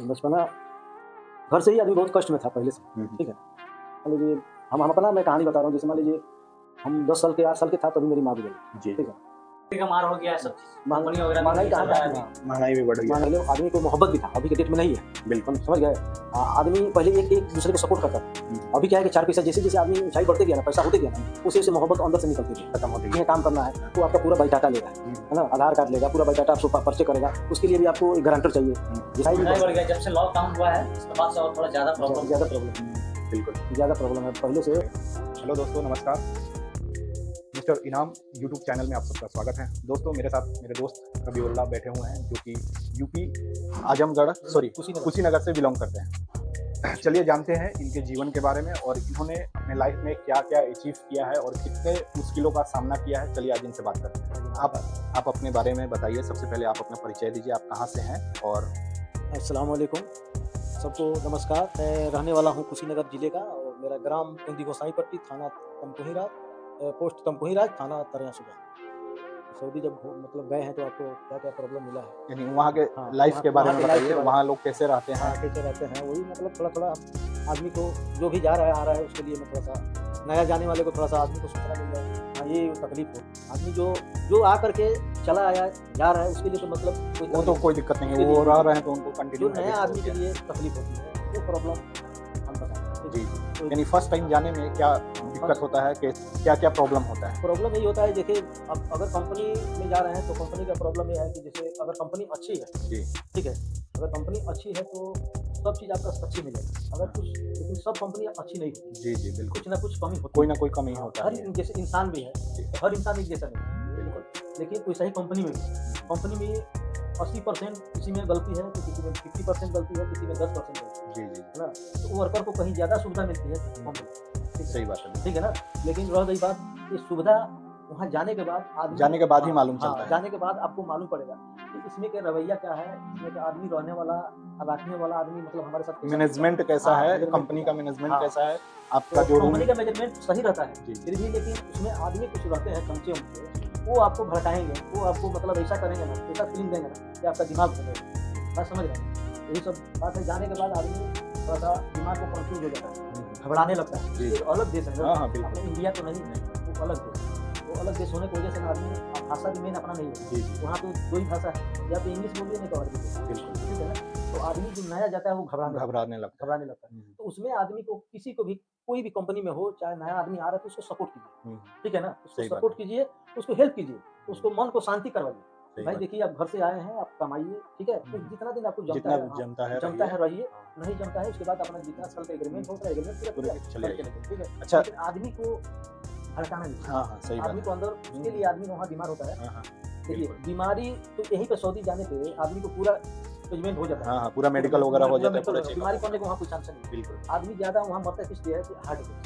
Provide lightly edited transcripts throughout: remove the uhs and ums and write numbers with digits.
बचपना घर से ही आदमी बहुत कष्ट में था पहले से, ठीक है। मान लीजिए हम अपना मैं कहानी बता रहा हूँ। जैसे मान लीजिए हम 10 साल के 8 साल के था तभी मेरी माँ गुजरी, जी। ठीक है। का मार हो गया है सब चीज, महंगाई वगैरह महंगाई कहाँ चल रहा है है? अभी। महंगाई भी बढ़ गई। मान लो आदमी को मोहब्बत भी था, अभी के डेट में नहीं है। बिल्कुल। समझ गए। आदमी पहले एक दूसरे को सपोर्ट करता था। अभी क्या है कि 4 पैसा जैसे जैसे आदमी ऊंचाई बढ़ते गया ना, पैसा होते गया ना, उसे उसे मोहब्बत अंदर से निकलती गई, खत्म होती है। काम करना है तो आपका पूरा बायोडाटा लेगा, है ना, आधार कार्ड लेगा, पूरा बायोडाटा आपको पर्चे करेगा। उसके लिए भी आपको एक गारंटर चाहिए। महंगाई बढ़ गया जब से लॉकडाउन हुआ है, उसके बाद से और थोड़ा ज्यादा प्रॉब्लम बिल्कुल ज़्यादा प्रॉब्लम है पहले से। हेलो दोस्तों, नमस्कार। मिस्टर इनाम यूट्यूब चैनल में आप सबका स्वागत है। दोस्तों, मेरे साथ मेरे दोस्त रबीउल्लाह बैठे हुए हैं, जो कि यूपी आजमगढ़ कुशीनगर से बिलोंग करते हैं। चलिए जानते हैं इनके जीवन के बारे में और इन्होंने अपने लाइफ में क्या क्या अचीव किया है और कितने मुश्किलों का सामना किया है। चलिए आज इनसे बात करते हैं। आप अपने बारे में बताइए। सबसे पहले आप अपना परिचय दीजिए, आप कहाँ से हैं। और अस्सलाम वालेकुम, सबको नमस्कार। मैं रहने वाला हूँ कुशीनगर जिले का और मेरा ग्राम केंद्री गोसाईपट्टी, थाना तमकुहीराज, पोस्ट तमकुहीराज, थाना तरयासुगा। सऊदी जब मतलब गए हैं तो आपको क्या क्या प्रॉब्लम मिला है, यानी वहाँ के हाँ, लाइफ के बारे में बताइए। बारे वहाँ लोग कैसे रहते हैं? कैसे रहते हैं, वही मतलब थोड़ा थोड़ा आदमी को जो भी जा रहा है आ रहा है उसके लिए मैं थोड़ा सा नया जाने वाले को थोड़ा सा आदमी को सूचना मिल जाए। हाँ, ये तकलीफ हो। आदमी जो आ करके चला आया जा रहा है उसके लिए तो मतलब वो तो कोई दिक्कत नहीं है, वो रह रहे हैं तो उनको कंटिन्यू। जो नया आदमी के लिए तकलीफ होती है वो प्रॉब्लम हम बताएं। जी, यानी फर्स्ट टाइम जाने में क्या दिक्कत होता है, कि क्या क्या प्रॉब्लम होता है? प्रॉब्लम यही होता है, देखिए अब अगर कंपनी में जा रहे हैं तो कंपनी का प्रॉब्लम ये है कि जैसे अगर कंपनी अच्छी है, जी, ठीक है, अगर कंपनी अच्छी है तो सब चीज़ आपका अच्छी मिलेगा। अगर कुछ लेकिन सब कंपनी अच्छी नहीं होती, जी जी बिल्कुल, कुछ ना कुछ कमी होती कोई ना कोई कमी होता हर है। जैसे इंसान भी है, तो हर इंसान एक जैसा नहीं है। बिल्कुल। देखिए कोई सही कंपनी में भी, कंपनी में 80% किसी में गलती है तो किसी में 50% गलती है, किसी में 10% गलती है, जी जी, है ना। तो वर्कर को कहीं ज़्यादा सुविधा मिलती है कंपनी, सही बात है। ठीक है ना। लेकिन रह गई बात, ये सुविधा वहाँ जाने के बाद आदमी ही मालूम चलता है। जाने के बाद आपको मालूम पड़ेगा कि इसमें का रवैया क्या है, इसमें का आदमी रहने वाला रखने वाला आदमी मतलब हमारे साथ मैनेजमेंट कैसा है, कंपनी का मैनेजमेंट कैसा है, आपका जो कंपनी का मैनेजमेंट सही रहता है जी। फिर भी, लेकिन उसमें आदमी कुछ रहते हैं चमचे उमचे, वो आपको भड़काएंगे, वो आपको मतलब ऐसा करेंगे ना, ऐसा फीलिंग देंगे ना कि आपका दिमाग घूमेगा। बात समझ रहे हैं? यही सब बात है। जाने के बाद आदमी थोड़ा सा दिमाग को कंफ्यूज हो जाता है, घबराने लगता है। जी। ये अलग देश है, हाँ बिल्कुल, अपने इंडिया तो नहीं है, वो अलग देश है। वो अलग देश होने की वजह से ना आदमी भाषा भी मेन अपना नहीं है। जी जी वहाँ तो दो ही भाषा है, या तो इंग्लिश बोलिए नहीं तो अरबी, बिल्कुल, ठीक है ना। तो आदमी जो नया जाता है वो घबराने लगता है। तो उसमें आदमी को किसी को भी कोई भी कंपनी में हो, चाहे नया आदमी आ रहा है तो उसको सपोर्ट कीजिए, है। ठीक है ना। उसको सही बात सपोर्ट कीजिए, उसको हेल्प कीजिए, उसको मन को शांति करवाइए। सही भाई बात। देखिए आप घर से आए हैं, आप कमाइए, ठीक है, कुछ जितना दिन आपको जितना जमता जमता है रहिए, नहीं जमता है उसके बाद अपना जितना साल का एग्रीमेंट होता है एग्रीमेंट पूरा चले करके रखिए, ठीक है। अच्छा। लेकिन आदमी को भड़काना नहीं चाहिए। हाँ सही आदमी बात। को अंदर उसके लिए आदमी वहाँ बीमार होता है। हाँ देखिए बिल्कुल। बीमारी तो यहीं पे सऊदी जाने पे आदमी को पूरा ट्रीटमेंट हो जाता है। हाँ पूरा मेडिकल वगैरह हो जाता है, पूरा बीमारी पड़ने को वहाँ कोई चांस नहीं। बिल्कुल। आदमी ज़्यादा वहाँ मरता किस लिए है कि हार्ट अटैक,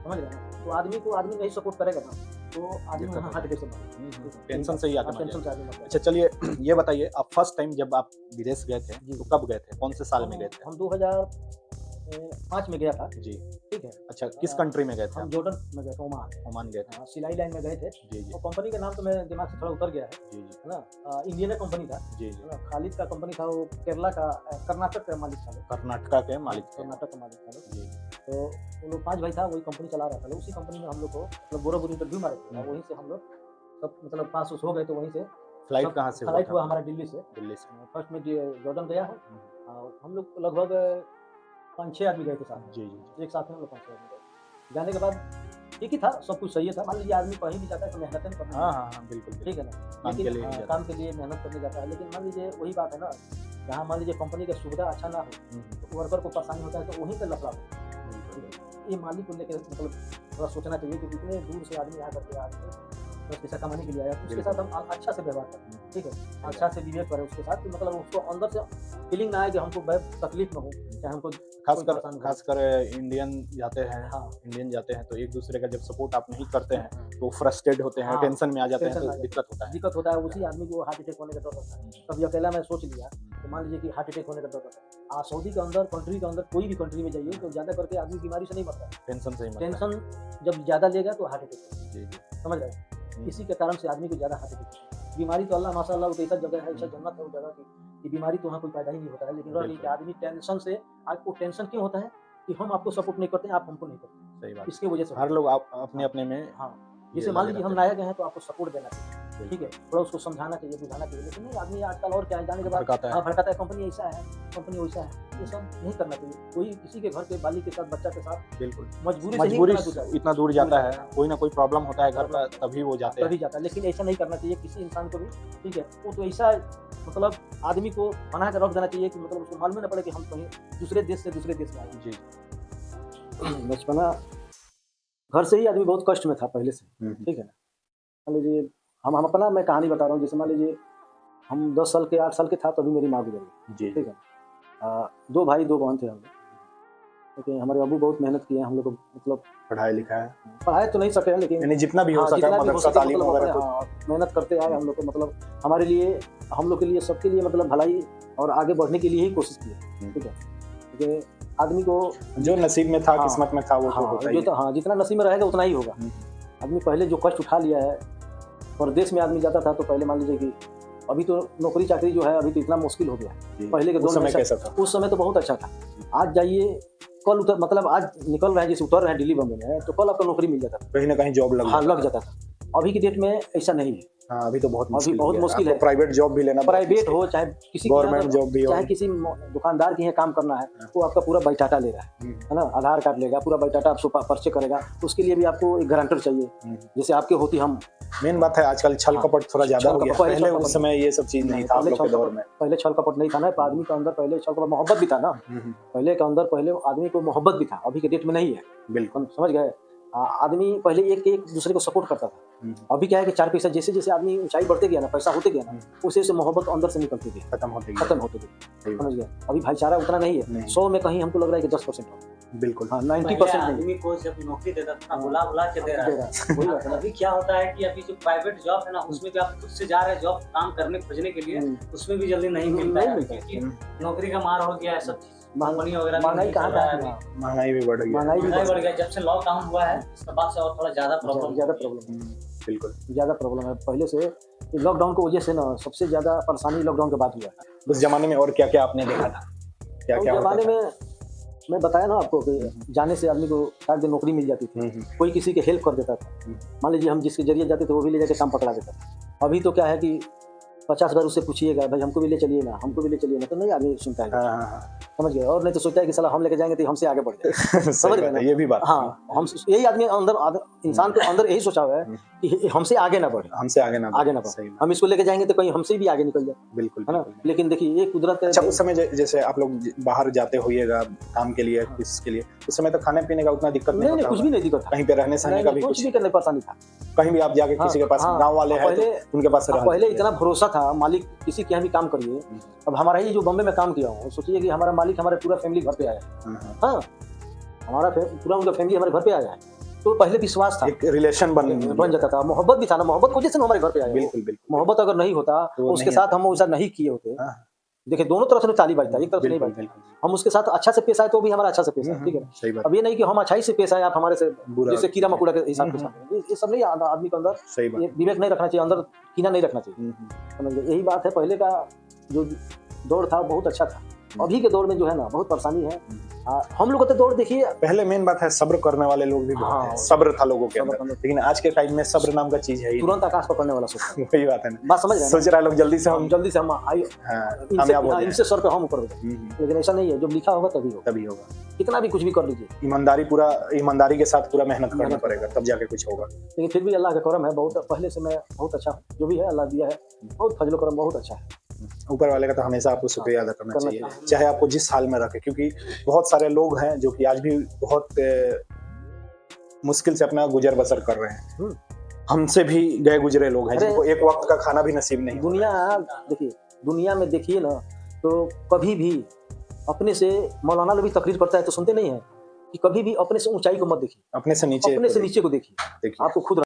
समझ रहे हैं। तो आदमी को आदमी नहीं सपोर्ट करेगा ना तो आदमी वहाँ हार्ट अटैक से मरता है। टेंशन से ही आदमी टेंशन से आदमी मरता है। अच्छा चलिए ये बताइए, आप फर्स्ट टाइम जब आप विदेश गए थे तो कब गए थे, कौन से साल में गए थे? हम 2005 में गया था, जी, ठीक है। अच्छा किस कंट्री में गए थे? हम जॉर्डन में गए थे, ओमान गए थे। सिलाई लाइन में गए थे। जी जी और कंपनी का नाम तो मेरे दिमाग से थोड़ा उतर गया है, जी जी है ना। इंडियन कंपनी था, जी है जी, ना। खालिद का कंपनी था, वो केरला का कर्नाटक का मालिक था, कर्नाटका के मालिक थे। कर्नाटक का मालिक था। जी तो वो लोग 5 भाई था, वही कंपनी चला रहा था। उसी कंपनी में हम लोग को मतलब बोराबुर इंटरव्यू मारे थे, वहीं से हम लोग सब मतलब पास उस हो गए। तो वहीं से फ्लाइट कहाँ से फ्लाइट हुआ हमारा दिल्ली से। दिल्ली से। फर्स्ट में जॉर्डन गया हूँ, और हम लोग लगभग 5-6 आदमी गए थे साथ, जी जी एक साथ में हम लोग 5-6 आदमी गए। जाने के बाद ठीक ही था, सब कुछ सही था। मान लीजिए आदमी कहीं भी जाता है तो मेहनत करना, हाँ बिल्कुल, ठीक है ना। काम के लिए लेकिन काम के लिए मेहनत करने जाता है। लेकिन मान लीजिए वही बात है ना, जहाँ मान लीजिए कंपनी का सुविधा अच्छा ना हो तो वर्कर को परेशानी होता है, तो वहीं पर लफड़ा होता है। ये मालिक को लेकर मतलब थोड़ा सोचना चाहिए कि इतने दूर से आदमी आ करके आदमी 10 पैसा कमाने के लिए आया, उसके साथ हम अच्छा से व्यवहार करें, ठीक है, अच्छा से बिहेव करें उसके साथ, कि मतलब उसको अंदर से फीलिंग ना आए कि हमको तकलीफ में हो, चाहे हमको खासकर इंडियन जाते हैं। हाँ इंडियन जाते हैं तो एक दूसरे का जब सपोर्ट आप नहीं करते हैं तो फ्रस्ट्रेट होते हैं, टेंशन में आ जाते हैं, तो दिक्कत होता है। उसी आदमी को हार्ट अटैक होने का डर होता है। कभी अकेला मैं सोच लिया तो मान लीजिए कि हार्ट अटैक होने का डर होता है। सऊदी के अंदर, कंट्री के अंदर, कोई भी कंट्री में जाइए तो ज़्यादा करके आदमी बीमारी से नहीं मरता है, टेंशन से ही मरता है। टेंशन जब ज़्यादा लेगा तो हार्ट अटैक, जी जी समझ रहे हैं। इसी के कारण से आदमी को ज़्यादा हार्ट अटैक। बीमारी तो अल्लाह माशाअल्लाह, वो ऐसा जगह है, ऐसा जन्नत है वो जगह की कि बीमारी तो वहाँ कोई पैदा ही नहीं होता है, लेकिन रह गई कि आदमी टेंशन से, आपको टेंशन क्यों होता है कि हम आपको सपोर्ट नहीं करते हैं, आप हमको नहीं करते, सही बात। इसकी वजह से हर लोग अपने अपने में हाँ, जैसे मान लीजिए हम लाए गए हैं तो आपको सपोर्ट देना चाहिए, ठीक है, थोड़ा उसको समझाना चाहिए, बुझाना चाहिए, लेकिन नहीं, आदमी आजकल और क्या है, जाने के बाद भड़काता है। हाँ भड़काता है, कंपनी ऐसा है, कंपनी वैसा है, ये सब नहीं करना चाहिए। कोई किसी के घर के बाली के साथ, बच्चा के साथ बिल्कुल मजबूरी इतना दूर जाता है, कोई ना कोई प्रॉब्लम होता है घर का, तभी वो जाते हैं। तभी जाता है, लेकिन ऐसा नहीं करना चाहिए किसी इंसान को भी, ठीक है। वो तो ऐसा मतलब आदमी को बना के रख देना चाहिए कि मतलब उसको मालूम न पड़े कि हम कहीं दूसरे देश से दूसरे देश में आए। जी। बचपना घर से ही आदमी बहुत कष्ट में था पहले से, ठीक है ना। मान लीजिए हम अपना मैं कहानी बता रहा हूँ, जैसे मान लीजिए हम 10 साल के 8 साल के था तभी मेरी माँ गुजर गई, जी। ठीक है। 2 भाई 2 बहन थे हम लोग, लेकिन हमारे अबू बहुत मेहनत किए हैं हम लोग को, मतलब पढ़ाई लिखा है, पढ़ाए तो नहीं सके हैं, लेकिन यानी जितना भी हो हाँ, सका जितना भी हो मदरसा सके, तालीम मतलब वगैरह अपने, तो हाँ, मेहनत करते आए हम लोग को, मतलब हमारे लिए, हम लोग के लिए, सबके लिए मतलब भलाई और आगे बढ़ने के लिए ही कोशिश की, ठीक है। क्योंकि आदमी को जो नसीब में था, हाँ, किस्मत में था, वो तो होता ही है। हाँ, जितना नसीब में रहेगा उतना ही होगा। आदमी पहले जो कष्ट उठा लिया है, परदेश में आदमी जाता था तो पहले मान लीजिए कि अभी तो नौकरी चाकरी जो है अभी तो इतना मुश्किल हो गया है, पहले के दौर में कैसा था? उस समय तो बहुत अच्छा था। आज जाइए, कल उतर, मतलब आज निकल रहे हैं, जैसे उतर रहे हैं दिल्ली बम्बे में, तो कल आपका नौकरी मिल जाता था, कहीं ना कहीं जॉब लग जाता था। अभी की डेट में ऐसा नहीं है। हाँ, अभी तो बहुत मुश्किल है। प्राइवेट जॉब भी लेना, प्राइवेट हो चाहे किसी गवर्नमेंट जॉब भी हो, चाहे किसी दुकानदार के यहाँ काम करना है, वो आपका पूरा बायोडाटा ले रहा है ना, आधार कार्ड लेगा, पूरा बायोडाटा आपको पर्चे करेगा, उसके लिए भी आपको एक गारंटर चाहिए, जैसे आपके होती हम। मेन बात है आजकल छल कपट थोड़ा ज्यादा हो गया, पहले उस समय ये सब चीज नहीं था आप लोग के दौर में। पहले छल कपट नहीं था ना, आदमी के अंदर पहले छल कपट, मोहब्बत भी था ना, पहले के अंदर पहले आदमी को मोहब्बत भी था, अभी के डेट में नहीं है। बिल्कुल समझ गए। आदमी पहले एक दूसरे को सपोर्ट करता था, अभी क्या है कि 4 पैसा जैसे जैसे आदमी ऊंचाई बढ़ते गया ना, पैसा होते गया ना, उसे से मोहब्बत अंदर से निकलती गई, खत्म होते गई। समझ गया। अभी भाईचारा उतना नहीं है, 100 में कहीं हमको लग रहा है कि 10% हो। बिल्कुल हाँ, 90% आदमी को जब नौकरी देता था बुला के दे रहा है। अभी क्या होता है कि अभी जो प्राइवेट जॉब है ना, उसमें भी आप खुद से जा रहे हैं जॉब काम करने खोजने के लिए, उसमें भी जल्दी नहीं मिलता है, क्योंकि नौकरी का मार हो गया है, सब चीज कंपनी वगैरह, महंगाई कहाँ है, महंगाई भी बढ़ गई, महंगाई बढ़ गया। जब से लॉकडाउन हुआ है उसके बाद से और थोड़ा ज्यादा प्रॉब्लम बिल्कुल ज़्यादा प्रॉब्लम है पहले से। लॉकडाउन की वजह से ना सबसे ज़्यादा परेशानी लॉकडाउन के बाद हुआ है। उस जमाने में और क्या क्या आपने देखा था, क्या क्या जमाने में मैं बताया ना आपको कि जाने से आदमी को 4 दिन नौकरी मिल जाती थी, कोई किसी के हेल्प कर देता था। मान लीजिए हम जिसके जरिए जाते थे वो भी ले जाके काम पकड़ा देता था। अभी तो क्या है कि 50 बार उससे पूछिएगा, भाई हमको भी ले चलिए ना, हमको भी ले चलिए ना, तो नहीं आदमी सुनता है। समझ गए। और नहीं तो सोचता है कि साला हम लेके जाएंगे तो हमसे आगे बढ़ जाए। समझ गए ना, ये भी बात। हाँ, हम यही आदमी अंदर इंसान के अंदर यही सोचा हुआ है कि हमसे आगे ना बढ़े, आगे ना बढ़े, हम इसको लेके जाएंगे तो कहीं हमसे भी आगे निकल जाए। बिल्कुल है ना। लेकिन देखिए ये कुदरत है। अच्छा, उस समय जैसे आप लोग बाहर जाते होइएगा काम के लिए, किसके लिए, उस समय तो खाने पीने का उतना दिक्कत नहीं, कुछ भी नहीं दिक्कत था, कहीं पे रहने सहने का भी कुछ भी करने परेशानी था, कहीं भी आप जाके किसी के पास गांव वाले हैं तो उनके पास पहले इतना भरोसा था, मालिक किसी के यहाँ भी काम करिए। अब हमारा ही जो बम्बे में काम किया हूँ, सोचिए कि हमारा मालिक हमारे पूरा फैमिली घर पे आया है। हाँ, हमारा पूरा उनका फैमिली हमारे घर पे आया है, तो पहले विश्वास था, एक रिलेशन बन जाता था, मोहब्बत भी था ना, मोहब्बत की वजह से हमारे घर पे आया। बिल्कुल। मोहब्बत अगर नहीं होता तो उसके साथ हम वैसा नहीं किए होते। देखिए दोनों तरफ से ताली बजता है, एक तरफ से नहीं बजता। हम उसके साथ अच्छा से पेश आए तो भी हमारा अच्छा से पेश आए, ठीक है। अब ये नहीं कि हम अच्छाई से पेश आए, आप हमारे से जैसे कीड़ा मकोड़ा के हिसाब से, ये सब नहीं। आदमी के अंदर ये विवेक नहीं रखना चाहिए, अंदर कीना नहीं रखना चाहिए। समझ गए। यही बात है, पहले का जो दौर था बहुत अच्छा था, अभी के दौर में जो है ना बहुत परेशानी है। हम लोग तो दौड़ देखिए, पहले मेन बात है सब्र करने वाले लोग भी बहुत हैं, सब्र था लोगों के अंदर, लेकिन आज के टाइम में सब्र नाम का चीज है ही तुरंत आकाश पकड़ने वाला सोचता है। वही बात है ना, बात समझ रहे हैं, सोच रहा है लोग जल्दी से हम इनसे सर पे हम ऊपर हो जाए, लेकिन ऐसा नहीं है। जब लिखा होगा तभी होगा, कितना भी कुछ भी कर लीजिए, ईमानदारी के साथ पूरा मेहनत करना पड़ेगा, तब जाके कुछ होगा। लेकिन फिर भी अल्लाह का करम है, बहुत पहले से मैं बहुत अच्छा जो भी है अल्लाह दिया है, बहुत फजल करम बहुत अच्छा है। ऊपर वाले का तो हमेशा आपको शुक्रिया अदा करना चाहिए, चाहे आपको जिस हाल में रखे, क्योंकि बहुत सारे लोग हैं जो कि आज भी बहुत मुश्किल से अपना गुजर बसर कर रहे हैं। हमसे भी गए गुजरे लोग हैं जिनको एक वक्त का खाना भी नसीब नहीं। दुनिया में देखिए ना, तो कभी भी अपने से मौलाना लोग भी तकरीर करता है तो सुनते नहीं है कि कभी भी अपने से ऊंचाई को मत देखिए, अपने से नीचे को देखिए, आपको खुद